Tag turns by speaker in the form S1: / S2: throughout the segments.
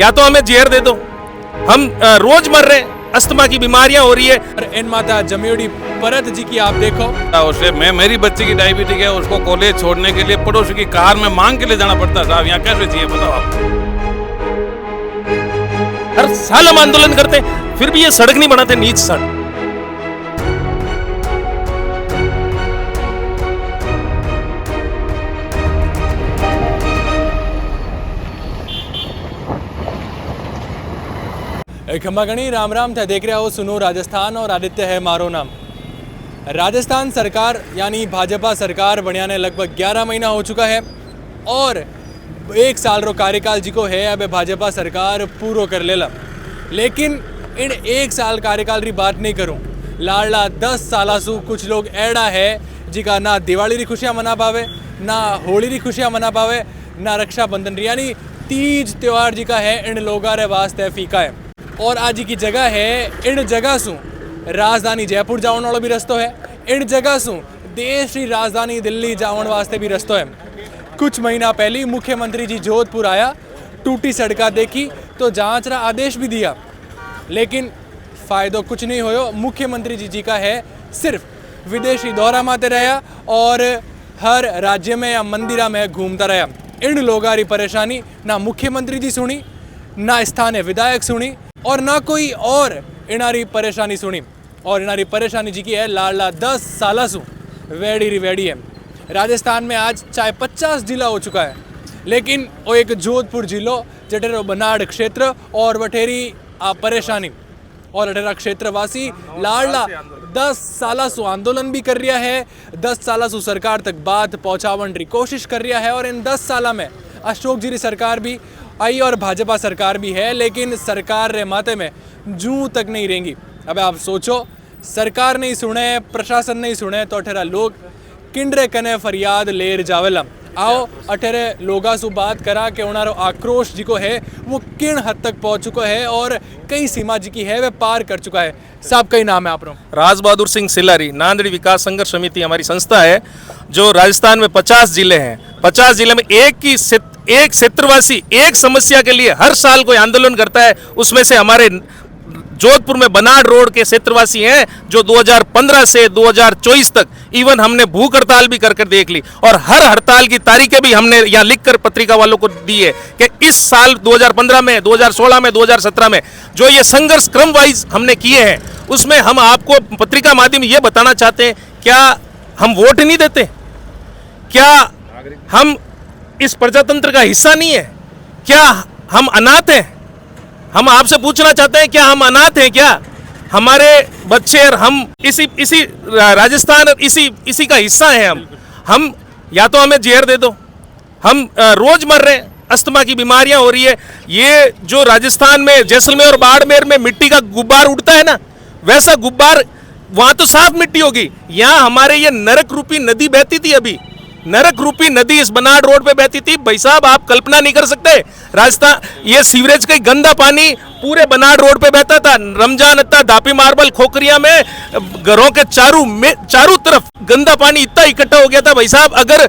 S1: या तो हमें जहर दे दो, हम रोज मर रहे हैं, अस्थमा की बीमारियां हो रही है।
S2: इन माता जमियोड़ी परत जी की आप देखो,
S3: उसे मेरी बच्ची की डायबिटीज है, उसको कॉलेज छोड़ने के लिए पड़ोसी की कार में मांग के ले जाना पड़ता है। साहब यहाँ कैसे चाहिए बताओ आप?
S1: हर साल हम आंदोलन करते हैं, फिर भी ये सड़क नहीं बनाते, नीच सड़क।
S2: खम्बागणी राम राम था, देख रहे हो सुनो राजस्थान और आदित्य है मारो नाम। राजस्थान सरकार यानी भाजपा सरकार बनिया ने लगभग 11 महीना हो चुका है और 1 साल रो कार्यकाल जी को है अब भाजपा सरकार पूरो कर लेला। लेकिन इन 1 साल कार्यकाल री बात नहीं करूं, लाडला 10 साल सु कुछ लोग ऐड़ा है जिका ना दिवाली री खुशियां मना पावे, ना होली री खुशियां मना पावे, ना रक्षाबंधन री यानी तीज त्योहार जी का है इन लोगा रे वास्ते फीका है। और आज की जगह है इन जगह सु राजधानी जयपुर जावन वालों भी रस्तो है, इन जगह सु देश की राजधानी दिल्ली जावन वास्ते भी रस्तो है। कुछ महीना पहले मुख्यमंत्री जी जोधपुर आया, टूटी सड़का देखी तो जांच रा आदेश भी दिया, लेकिन फायदो कुछ नहीं होयो। मुख्यमंत्री जी का है सिर्फ विदेशी दौरा माते रहा और हर राज्य में या मंदिरा में घूमता रहा। इन लोगों की परेशानी ना मुख्यमंत्री जी सुनी, ना स्थानीय विधायक सुनी और ना कोई और इनारी परेशानी सुनी। और इनारी परेशानी जी की है लाडला 10 साल सु वेड़ी री वेड़ी है। राजस्थान में आज चाहे 50 जिला हो चुका है, लेकिन वो एक जोधपुर जिलो जटेरो बनाड़ क्षेत्र और वठेरी परेशानी और अठेरा क्षेत्रवासी लाडला 10 साल सु आंदोलन भी कर रहा है, 10 साल सु सरकार तक बात पहुंचावन की कोशिश कर रहा है। और इन 10 साल में अशोक जी की सरकार भी आई और भाजपा सरकार भी है, लेकिन सरकार रे माथे में जूं तक नहीं रहेंगी। अब आप सोचो, सरकार नहीं सुने, प्रशासन नहीं सुने तो अठेरा लोग किंडरे कने फरियाद लेर जावेला। आओ अठेरे लोगा सु बात करा कि उनारो आक्रोश जी को है वो किन हद तक पहुंच चुका है और कई सीमा जी की है वे पार कर चुका है। साहब कई नाम है आप रो?
S1: राज बहादुर सिंह सिलारी, नांदेड़ विकास संघर्ष समिति हमारी संस्था है, जो राजस्थान में 50 जिले हैं। 50 जिले में एक क्षेत्रवासी एक समस्या के लिए हर साल कोई आंदोलन करता है। उसमें से हमारे जोधपुर में बनाड़ रोड के क्षेत्रवासी हैं जो 2015 से 2024 तक इवन हमने भूख हड़ताल भी कर देख ली और हर हड़ताल की तारीखें भी हमने यहाँ लिखकर पत्रिका वालों को दी है कि इस साल 2015 में, 2016 में, 2017 में जो ये संघर्ष क्रम वाइज हमने किए हैं, उसमें हम आपको पत्रिका माध्यम ये बताना चाहते हैं, क्या हम वोट नहीं देते? क्या हम इस प्रजातंत्र का हिस्सा नहीं है? क्या हम अनाथ हैं? हम आपसे पूछना चाहते हैं, क्या हम अनाथ हैं? क्या हमारे बच्चे और हम इसी राजस्थान और इसी का हिस्सा हैं? हम या तो हमें जहर दे दो, हम रोज मर रहे हैं, अस्थमा की बीमारियां हो रही है। ये जो राजस्थान में जैसलमेर और बाड़मेर में मिट्टी का गुब्बार उड़ता है ना, वैसा गुब्बार वहां तो साफ मिट्टी होगी, यहाँ हमारे ये नरक रूपी नदी बहती थी। अभी नरक रूपी नदी इस बनाड़ रोड पे बहती थी। भाई साहब आप कल्पना नहीं कर सकते, राजस्थान ये सीवरेज का गंदा पानी पूरे बनाड़ रोड पे बहता था। रमजान अत्ता, धापी मार्बल, खोखरिया में घरों के चारों तरफ गंदा पानी इतना इकट्ठा हो गया था। भाई साहब अगर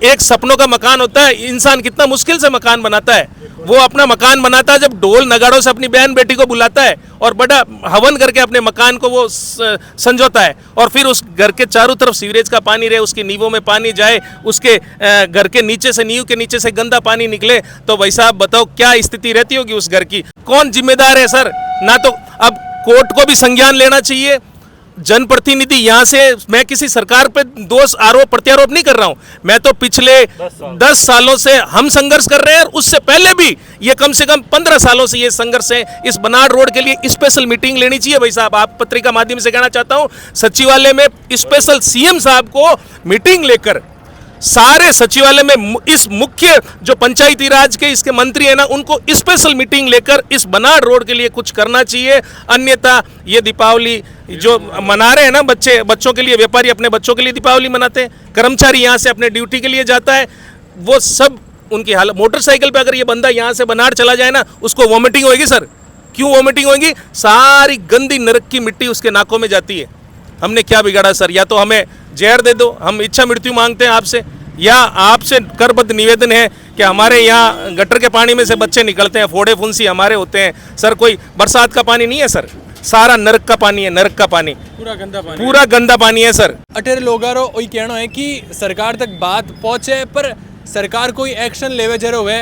S1: एक सपनों का मकान होता है, इंसान कितना मुश्किल से मकान बनाता है, वो अपना मकान बनाता है जब ढोल नगाड़ों से अपनी बहन बेटी को बुलाता है और बड़ा हवन करके अपने मकान को वो संजोता है, और फिर उस घर के चारों तरफ सीवरेज का पानी रहे, उसकी नींवों में पानी जाए, उसके घर के नीचे से, नींव के नीचे से गंदा पानी निकले, तो भाई साहब बताओ क्या स्थिति रहती होगी उस घर की? कौन जिम्मेदार है सर? ना तो अब कोर्ट को भी संज्ञान लेना चाहिए। जनप्रतिनिधि यहाँ से, मैं किसी सरकार पे दोष आरोप प्रत्यारोप नहीं कर रहा हूँ, मैं तो पिछले 10 सालों से हम संघर्ष कर रहे हैं और उससे पहले भी ये कम से कम 15 सालों से ये संघर्ष है। इस बनाड़ रोड के लिए स्पेशल मीटिंग लेनी चाहिए भाई साहब। आप पत्रिका माध्यम से कहना चाहता हूँ, सचिवालय में स्पेशल सीएम साहब को मीटिंग लेकर सारे सचिवालय में इस मुख्य जो पंचायती राज के इसके मंत्री है ना, उनको स्पेशल मीटिंग लेकर इस बनाड़ रोड के लिए कुछ करना चाहिए। अन्यथा ये दीपावली जो मना रहे हैं ना बच्चों के लिए, व्यापारी अपने बच्चों के लिए दीपावली मनाते हैं, कर्मचारी यहाँ से अपने ड्यूटी के लिए जाता है, वो सब उनकी हालत। मोटरसाइकिल पे अगर ये बंदा यहाँ से बनाड़ चला जाए ना, उसको वॉमिटिंग होगी सर। क्यों वॉमिटिंग होगी? सारी गंदी नरक की मिट्टी उसके नाकों में जाती है। हमने क्या बिगाड़ा सर? या तो हमें जहर दे दो, हम इच्छा मृत्यु मांगते हैं आपसे, या आपसे करबद्ध निवेदन है कि हमारे यहाँ गटर के पानी में से बच्चे निकलते हैं, फोड़े फुंसी हमारे होते हैं। सर कोई बरसात का पानी नहीं है सर, सारा नरक का पानी है, नरक का पानी,
S2: पूरा गंदा पानी
S1: पूरा गंदा पानी है सर।
S2: अटेरे लोगारो वही कहना है कि सरकार तक बात पहुंचे पर सरकार कोई एक्शन लेवे जरो वे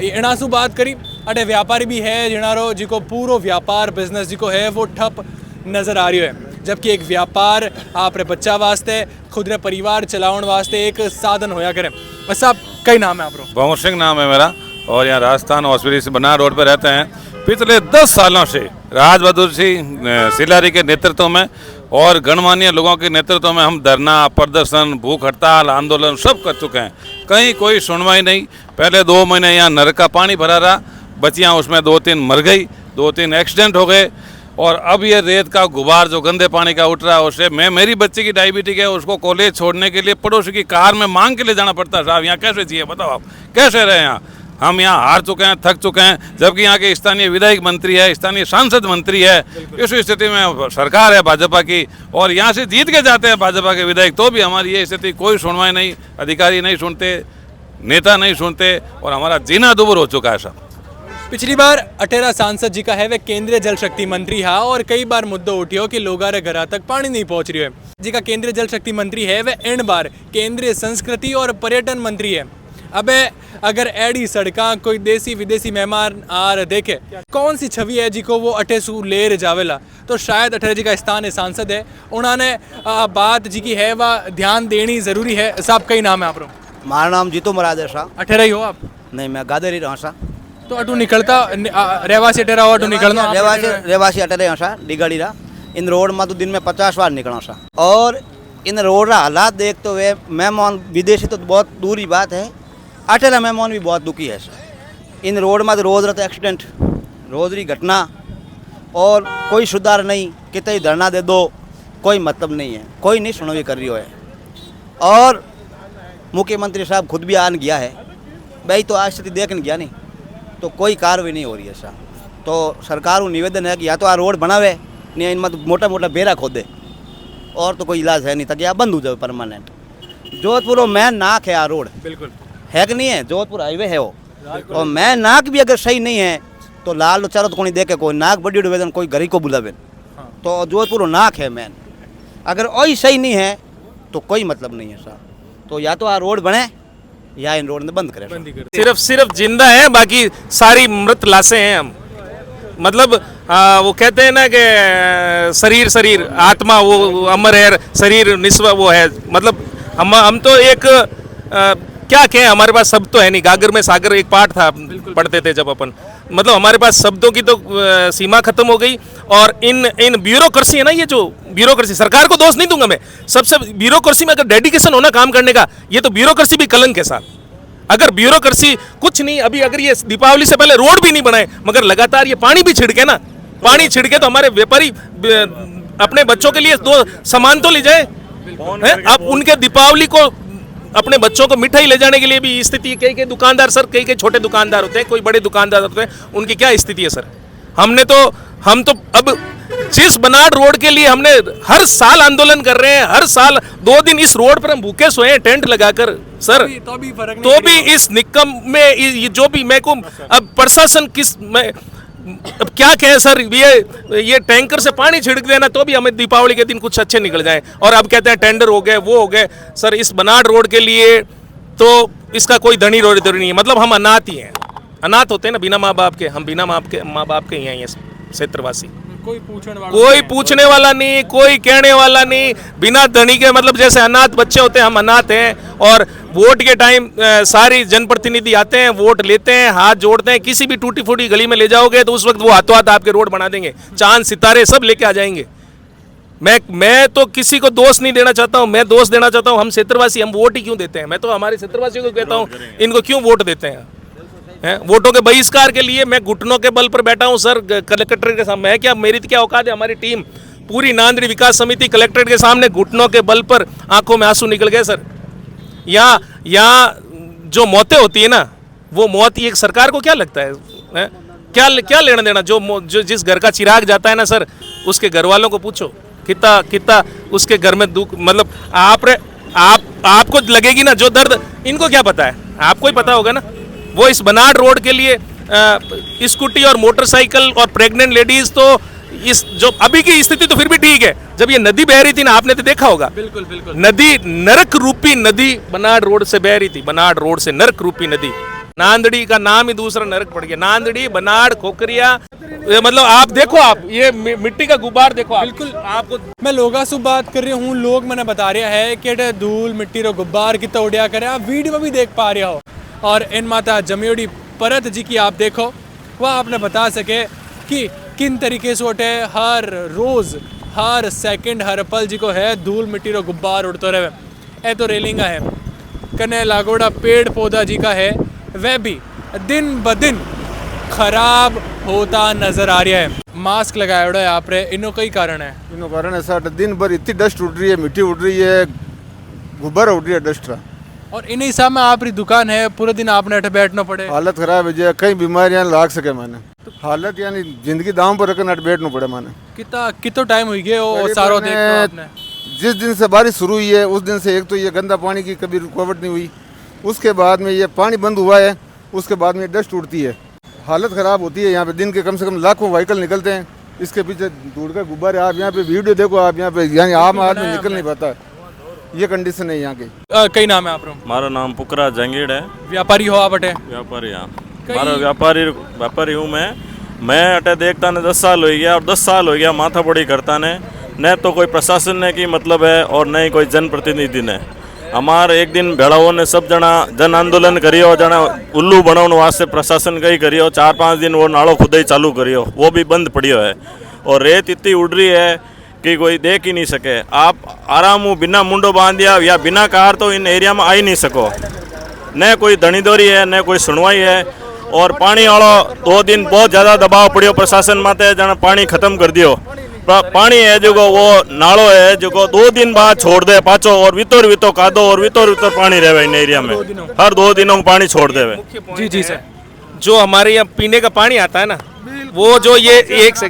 S2: एनासु बात करी। अटे व्यापारी भी है जिनारो जिको पूरो व्यापार बिजनेस जिको है वो ठप नजर आ रही है, जबकि एक व्यापार आपरे बच्चा वास्ते खुद रे परिवार चलाउण वास्ते एक साधन होया करे। बस आप कई नाम है आपरो?
S3: भंवर सिंह नाम है मेरा और यहाँ राजस्थान हॉस्पिटल से बनार रोड पर रहते हैं। पिछले 10 सालों से राज बहादुर सिंह सिलारी के नेतृत्व में और गणमान्य लोगों के नेतृत्व में हम धरना, प्रदर्शन, भूख हड़ताल, आंदोलन सब कर चुके हैं, कहीं कोई सुनवाई नहीं। पहले 2 महीने यहाँ नरक का पानी भरा रहा, बच्चियाँ उसमें 2-3 मर गई, 2-3 एक्सीडेंट हो गए और अब ये रेत का गुबार जो गंदे पानी का उठ रहा है उससे मेरी बच्ची की डायबिटीज है, उसको कॉलेज छोड़ने के लिए पड़ोसी की कार में मांग के ले जाना पड़ता है। साहब यहाँ कैसे जिए बताओ आप, कैसे रहे यहाँ? हम यहाँ हार चुके हैं, थक चुके हैं, जबकि यहाँ के स्थानीय विधायक मंत्री है, स्थानीय सांसद मंत्री है। इस स्थिति में सरकार है भाजपा की और यहाँ से जीत के जाते हैं भाजपा के विधायक, तो भी हमारी ये स्थिति, कोई सुनवाई नहीं, अधिकारी नहीं सुनते, नेता नहीं सुनते और हमारा जीना दुभर हो चुका है साहब।
S2: पिछली बार अटेरा सांसद जी का है वे केंद्रीय जल शक्ति मंत्री है और कई बार मुद्दा उठियो कि लोगारे घरा तक पानी नहीं पहुंच रही है। जी का केंद्रीय जल शक्ति मंत्री है वे इन बार केंद्रीय संस्कृति और पर्यटन मंत्री है। अबे अगर एडी सड़का कोई देसी विदेशी मेहमान आर देखे कौन सी छवि है जी को वो अटे सू लेर जावेला, तो शायद अटेरा जी का स्थानीय सांसद है, उन्होंने बात जी की है वह ध्यान देनी जरूरी है। साहब कई नाम है आप?
S4: मारा नाम जीतो महाराज है साहब।
S2: अटेरा ही हो आप?
S4: नहीं, मैं गादर ही रहा सा।
S2: तो अटू निकलता रहवासी अटेरा हो, अटू निकलना
S4: रेवासी अटेरे यहाँ सा डिगाड़ी रहा। इन रोड में तो दिन में 50 बार निकला सा और इन रोड का हालात देखते हुए मेहमान विदेशी तो बहुत दूर की बात है, अटेरा मेहमान भी बहुत दुखी है सर। इन रोड में तो रोज रहते एक्सीडेंट, रोज की घटना और कोई सुधार नहीं। कितने धरना दे दो कोई मतलब नहीं है, कोई नहीं सुनवाई कर रही है। और मुख्यमंत्री साहब खुद भी आन गया है भाई, तो आज स्थिति देखने गया नहीं तो कोई कार्रवाई नहीं हो रही है साहब। तो सरकार को निवेदन है कि या तो आ रोड बनावे नहीं, इनमें तो मोटा मोटा बेरा खोदे और तो कोई इलाज है नहीं, ताकि आप बंद हो जाए परमानेंट। जोधपुर मेन नाक है आ रोड, बिल्कुल है कि नहीं है? जोधपुर हाईवे है वो, और मेन नाक भी अगर सही नहीं है तो लाल तो चारों तो कोई देखे, कोई नाक बड़ी निवेदन कोई गरीब को बुलावे। तो जोधपुर नाक है मेन, अगर वही सही नहीं है तो कोई मतलब नहीं है साहब। तो या तो आ रोड बने या इन रोड ने बंद करें।
S1: सिर्फ जिंदा है, बाकी सारी मृत लाशें हैं हम। मतलब वो कहते हैं ना कि शरीर आत्मा वो अमर है, शरीर निस्व वो है। मतलब हम तो एक क्या कहें, हमारे पास शब्द तो है नहीं। गागर में सागर एक पाठ था, पढ़ते थे जब अपन, मतलब हमारे पास शब्दों की तो सीमा खत्म हो गई। और इन ब्यूरोक्रेसी है ना, ये जो ब्यूरोक्रेसी, सरकार को दोष नहीं दूंगा मैं, सबसे ब्यूरोक्रेसी में अगर डेडिकेशन होना काम करने का, ये तो ब्यूरोक्रेसी भी कलंक है साहब। अगर ब्यूरोक्रेसी कुछ नहीं, अभी अगर ये दीपावली से पहले रोड भी नहीं बनाए मगर लगातार ये पानी भी छिड़के ना, पानी छिड़के तो हमारे व्यापारी अपने बच्चों के लिए 2 सामान तो ले जाए। अब उनके दीपावली को अपने बच्चों को मिठाई ले जाने के लिए भी स्थिति, कई दुकानदार सर, कई छोटे दुकानदार होते हैं, कोई बड़े दुकानदार होते हैं, उनकी क्या स्थिति है सर? हम तो अब जिस बनाड़ रोड के लिए हमने हर साल आंदोलन कर रहे हैं, हर साल 2 दिन इस रोड पर हम भूखे सोए हैं टेंट लगाकर सर, तो भी इस निकम में जो भी मैं को अब प्रशासन अब क्या कहें सर, ये टैंकर से पानी छिड़क देना तो भी हमें दीपावली के दिन कुछ अच्छे निकल जाए, और अब कहते हैं टेंडर हो गए, वो हो गए। सर इस बनाड़ रोड के लिए तो इसका कोई धनी रोड नहीं है। मतलब हम अनाथ ही हैं, अनाथ होते हैं ना, बिना माँ बाप के। हम बिना माँ बाप के ही हैं ये क्षेत्रवासी। कोई पूछने वाला नहीं, कोई कहने वाला नहीं, बिना धनी के। मतलब जैसे अनाथ बच्चे होते हैं, हम अनाथ हैं। और वोट के टाइम सारी जनप्रतिनिधि आते हैं, वोट लेते हैं, हाथ जोड़ते हैं। किसी भी टूटी फूटी गली में ले जाओगे तो उस वक्त वो हाथों हाथ आपके रोड बना देंगे, चांद सितारे सब लेके आ जाएंगे। मैं तो किसी को दोष नहीं देना चाहता हूं, मैं दोष देना चाहता हूं हम क्षेत्रवासी। हम वोट ही क्यों देते हैं? मैं तो हमारे क्षेत्रवासियों को कहता हूं, इनको क्यों वोट देते हैं? वोटों के बहिष्कार के लिए मैं घुटनों के बल पर बैठा हूं सर, कलेक्टर के सामने। मैं क्या, मेरी क्या औकात है? हमारी टीम पूरी नांदड़ी विकास समिति कलेक्ट्रेट के सामने घुटनों के बल पर, आंखों में आंसू निकल गए सर। यहाँ जो मौतें होती है ना, वो मौत एक सरकार को क्या लगता है? क्या लेना देना? जो जिस घर का चिराग जाता है ना सर, उसके घर वालों को पूछो कितना उसके घर में दुख। मतलब आपको लगेगी ना जो दर्द, इनको क्या पता है? आपको ही पता होगा ना। वो इस बनाड़ रोड के लिए स्कूटी और मोटरसाइकिल और प्रेग्नेंट लेडीज तो इस जो अभी की स्थिति तो फिर भी ठीक है, जब ये नदी बह रही थी ना, आपने तो देखा होगा,
S2: बिल्कुल बिल्कुल
S1: नदी नरक रूपी नदी बनाड़ रोड से बह रही थी, बनाड़ रोड से नरक रूपी नदी। नांदड़ी का नाम ही दूसरा नरक पड़ गया, नांदड़ी बनाड़ खोखरिया, मतलब आप देखो, आप ये मिट्टी का गुब्बार देखो आप।
S2: बिल्कुल।
S1: आपको
S2: मैं लोगा से बात कर रही हूँ, लोग मैंने बता रहा है कि धूल मिट्टी रो गुब्बार कितना उड़िया करे, आप वीडियो में भी देख पा रहे हो। और इन माता जमियोड़ी परत जी की आप देखो, वह आपने बता सके कि किन तरीके से उठे हर रोज हर सेकंड हर पल जी को है धूल मिट्टी रो गुब्बार उड़ते रहे। ए तो रेलिंगा है कने लागोड़ा पेड़ पौधा जी का है, वह भी दिन ब दिन खराब होता नजर आ रहा है। मास्क लगाया है आप रे, इनो कई कारण है।
S5: इनो कारण है सर, दिन भर इतनी डस्ट उड़ रही है, मिट्टी उड़ रही है, गुब्बारा उड़ रही है डस्ट का।
S2: और इन हिसाब में आपकी दुकान है, पूरे दिन आपने अठ बैठना पड़े,
S5: हालत खराब है जी, कई बीमारियां लाग सके मैंने, हालत यानी जिंदगी दाम पर रखकर अट बैठना पड़े मैंने।
S2: कितना टाइम हुई गया वो सारो
S5: मैंने
S2: देखो आपने।
S5: जिस दिन से बारिश शुरू हुई है उस दिन से एक तो ये गंदा पानी की कभी रुकावट नहीं हुई, उसके बाद में ये पानी बंद हुआ है, उसके बाद में डस्ट उड़ती है, हालत ख़राब होती है। यहाँ पे दिन के कम से कम लाखों व्हीकल निकलते हैं, इसके पीछे धूल का गुब्बारे, आप यहाँ पे वीडियो देखो, आप यहाँ पे यानी आम आदमी निकल नहीं पाता, ये कंडीशन है यहाँ की।
S2: कई नाम है आप
S6: मारो नाम पुकरा जंगीड़ है।
S2: व्यापारी हो आप अटे?
S6: व्यापारी, हाँ मारो व्यापारी हूँ मैं अटे देखता ने 10 साल हो गया, और 10 साल हो गया माथा बड़ी करता ने, न तो कोई प्रशासन ने की मतलब है और न ही कोई जनप्रतिनिधि ने। हमारे एक दिन भेड़ाओं ने सब जना जन आंदोलन करियो, जना उल्लू बनाने वास्ते प्रशासन कई करियो, 4-5 दिन वो नालों खुद ही चालू करियो, वो भी बंद पड़ियो है, और रेत इतनी उड़ रही है कि कोई देख ही नहीं सके। आप आराम बिना मुंडो बांधिया या बिना कार तो इन एरिया में आ ही नहीं सको, न कोई धनीदोरी है न कोई सुनवाई है। और पानी वालों 2 दिन बहुत ज़्यादा दबाव पड़ियो प्रशासन माते, जना पानी खत्म कर दियो। पानी है जो वो नालों है जो 2 दिन बाद छोड़ दे पाचो, और वितोर वितो कादो और वितोर पानी रहे इन एरिया में, हर 2 दिनों में पानी छोड़ दे।
S2: जी सर,
S1: जो हमारे यहाँ पीने का पानी आता है ना, वो जो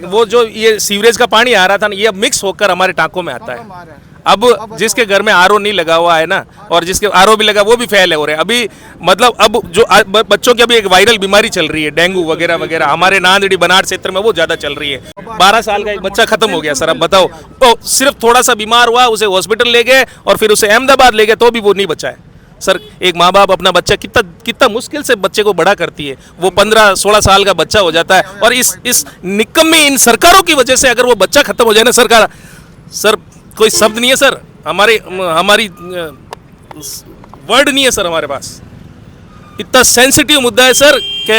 S1: वो जो ये सीवरेज का पानी आ रहा था ना, ये अब मिक्स होकर हमारे टांकों में आता है। अब जिसके घर में आरओ नहीं लगा हुआ है ना, और जिसके आरओ भी लगा वो भी फेल है हो रहे अभी। मतलब अब जो बच्चों की अभी एक वायरल बीमारी चल रही है, डेंगू वगैरह वगैरह, हमारे नांदेड़ी बनाड़ क्षेत्र में वो ज्यादा चल रही है। 12 साल का एक बच्चा खत्म हो गया सर, अब बताओ, तो सिर्फ थोड़ा सा बीमार हुआ, उसे हॉस्पिटल ले गए और फिर उसे अहमदाबाद ले गए, तो भी वो नहीं बचा है सर। एक माँ बाप अपना बच्चा कितना मुश्किल से बच्चे को बड़ा करती है, वो 15-16 साल का बच्चा हो जाता है, और इस निकम्मी इन सरकारों की वजह से अगर वो बच्चा खत्म हो जाए ना, सरकार सर कोई शब्द नहीं है सर, हमारी वर्ड नहीं है सर हमारे पास। इतना सेंसिटिव मुद्दा है सर कि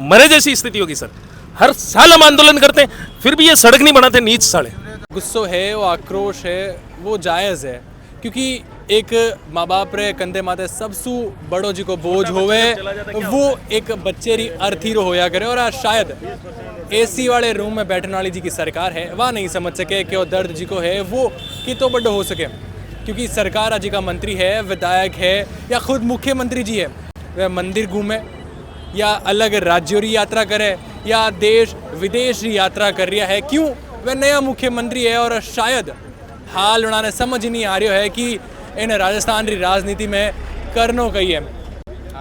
S1: मरे जैसी स्थिति होगी सर। हर साल हम आंदोलन करते हैं, फिर भी ये सड़क नहीं बनाते, नीच साले।
S2: गुस्सो है, वो आक्रोश है, वो जायज़ है, क्योंकि एक माँ बाप रे कंधे माथे सबसू बड़ो जी को बोझ होवे, वो एक बच्चे री अर्थी रो होया करे। और आज शायद एसी वाले रूम में बैठने वाली जी की सरकार है, वह नहीं समझ सके कि वो दर्द जी को है वो कितो बड़ो हो सके, क्योंकि सरकार आज जी का मंत्री है, विधायक है, या खुद मुख्यमंत्री जी है, वह मंदिर घूमे या अलग राज्यों की यात्रा करे या देश विदेश की यात्रा कर रहा है। क्यों? वह नया मुख्यमंत्री है, और शायद हाल उन्होंने समझ ही नहीं आ रहा है कि इन राजस्थान की राजनीति में करनो कही है।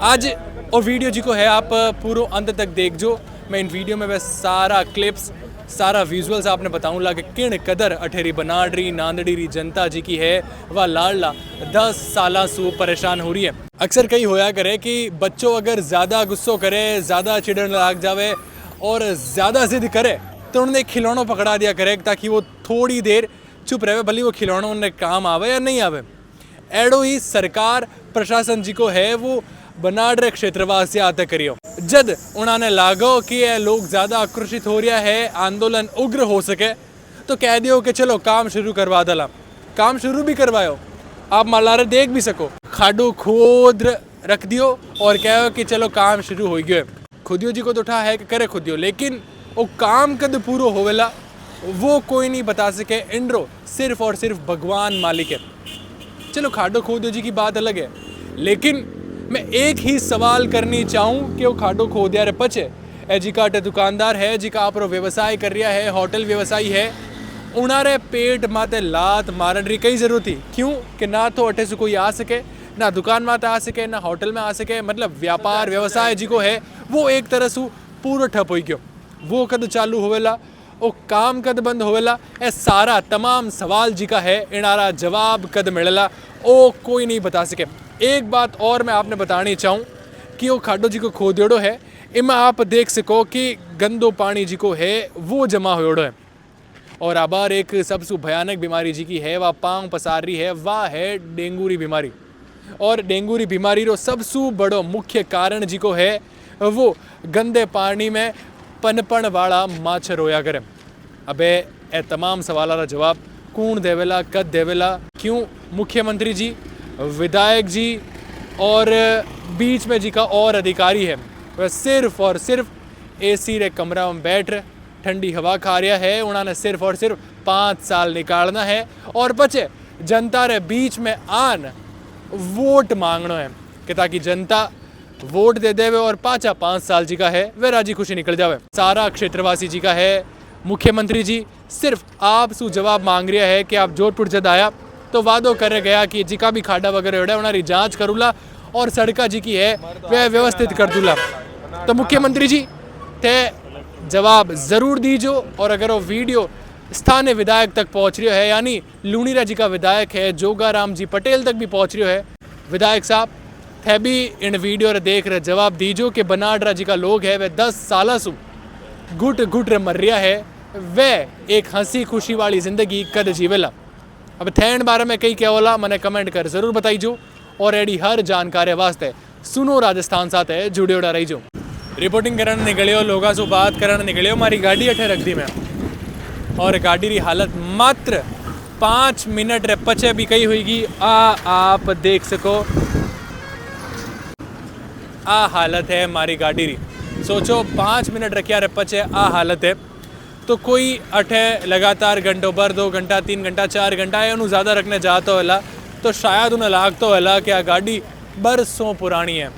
S2: आज और वीडियो जी को है आप पूरा अंत तक देख जो, मैं इन वीडियो में वह सारा क्लिप्स सारा विजुअल्स आपने बताऊंगा कि किन कदर अठेरी बनाड़ी नांदड़ी री जनता जी की है वह लाडला 10 साल से परेशान हो रही है। अक्सर कई होया करे कि बच्चों अगर ज़्यादा गुस्सो करे, ज़्यादा चिड़न लाग जावे और ज़्यादा जिद करे तो उन्हें खिलौनों पकड़ा दिया करे ताकि वो थोड़ी देर चुप रहे, भले वो खिलौनों उन्हें काम आवे या नहीं आवे। एडो ही सरकार प्रशासन जी को है वो बनाड़ क्षेत्रवासी आते करियो। जद उन्होंने लागो कि ये लोग ज़्यादा आक्रोशित हो रहा है, आंदोलन उग्र हो सके, तो कह दियो कि चलो काम शुरू करवा दला। काम शुरू भी करवायो, आप मलारे देख भी सको, खाडो खोद रख दियो और कहो कि चलो काम शुरू हो गयो। खुदियो जी को तो उठा है कि करे खुदियो, लेकिन वो काम कद पूरा होवेला वो कोई नहीं बता सके। इंड्रो सिर्फ और सिर्फ भगवान मालिक है। चलो खाडो खोदियो जी की बात अलग है, लेकिन मैं एक ही सवाल करनी चाहूँ कि वो खाडो खोदिया रे पचे ए जी का दुकानदार है जी का आप व्यवसाय कर रहा है, होटल व्यवसायी है, उनारे पेट माते लात मारन री कई जरूरत थी। क्यों कि ना तो अटे से कोई आ सके, ना दुकान में आ सके ना होटल में आ सके, मतलब व्यापार व्यवसाय जी को है वो एक तरह से पूरो ठप हो गयो। वो कद चालू होवेला, वो काम कद बंद होवेला, ए सारा तमाम सवाल जी का है इनारा जवाब कद मिलेला ओ कोई नहीं बता सके। एक बात और मैं आपने बतानी चाहूँ कि वो खाडो जी को खोदेड़ो है, इनमें आप देख सको कि गंदो पानी जी को है वो जमा होड़ो है। और आबार एक सबसे भयानक बीमारी जी की है वह पांव पसार रही है, वह है डेंगू री बीमारी। और डेंगू री बीमारी रो सबसे बड़ो मुख्य कारण जी को है वो गंदे पानी में पनपण वाला माछर होया करे। अबे ए तमाम सवालों का जवाब कौन देवेला, कद देवेला, क्यों मुख्यमंत्री जी, विधायक जी और बीच में जी का और अधिकारी है वह सिर्फ और सिर्फ एसी रे कमरा में बैठ ठंडी हवा खा रहा है। उन्होंने सिर्फ और सिर्फ 5 साल निकालना है और बचे जनता रे बीच में आन वोट मांगना है कि ताकि जनता वोट दे देवे और पाँचा 5 साल जी का है वह राजी खुशी निकल जावे। सारा क्षेत्रवासी जी का है, मुख्यमंत्री जी सिर्फ आप सु जवाब मांग रहा है कि आप जोधपुर जद आया तो वादो करे गया कि जी का भी खाडा वगैरह होड़ा उन्हारी जांच करूला और सड़का जी की है वह व्यवस्थित कर दूला। तो मुख्यमंत्री जी ते जवाब ज़रूर दीजो। और अगर वो वीडियो स्थानीय विधायक तक पहुंच रही है, यानी लूणीरा जी का विधायक है जोगाराम जी पटेल तक भी पहुंच रही है, विधायक साहब थे भी इन वीडियो रे देख रहे जवाब दीजो कि बनाडरा जी का लोग है वह 10 साल सु घुट घुट रे मर रहा है, वह एक हंसी खुशी वाली जिंदगी कद जीवेला। अब थैंड बारे में कई क्या बोला मैंने कमेंट कर जरूर बताइजो और एडी हर जानकारी वास्ते सुनो राजस्थान साथ है जुड़े रहीजो। रिपोर्टिंग करने निकलियो, लोगों से बात करने निकलियो, हमारी गाड़ी अठे रख दी मैं और गाड़ी री हालत मात्र 5 मिनट रे पचे भी कही हुईगी। आप देख सको आ हालत है हमारी गाड़ी री। सोचो 5 मिनट रखिया रे पचे आ हालत है, तो कोई अठे लगातार घंटों भर 2 घंटा 3 घंटा 4 घंटा या उन्होंने ज़्यादा रखने जाता होला तो शायद उन्हें लागतो होला कि आ गाड़ी बरसों पुरानी है।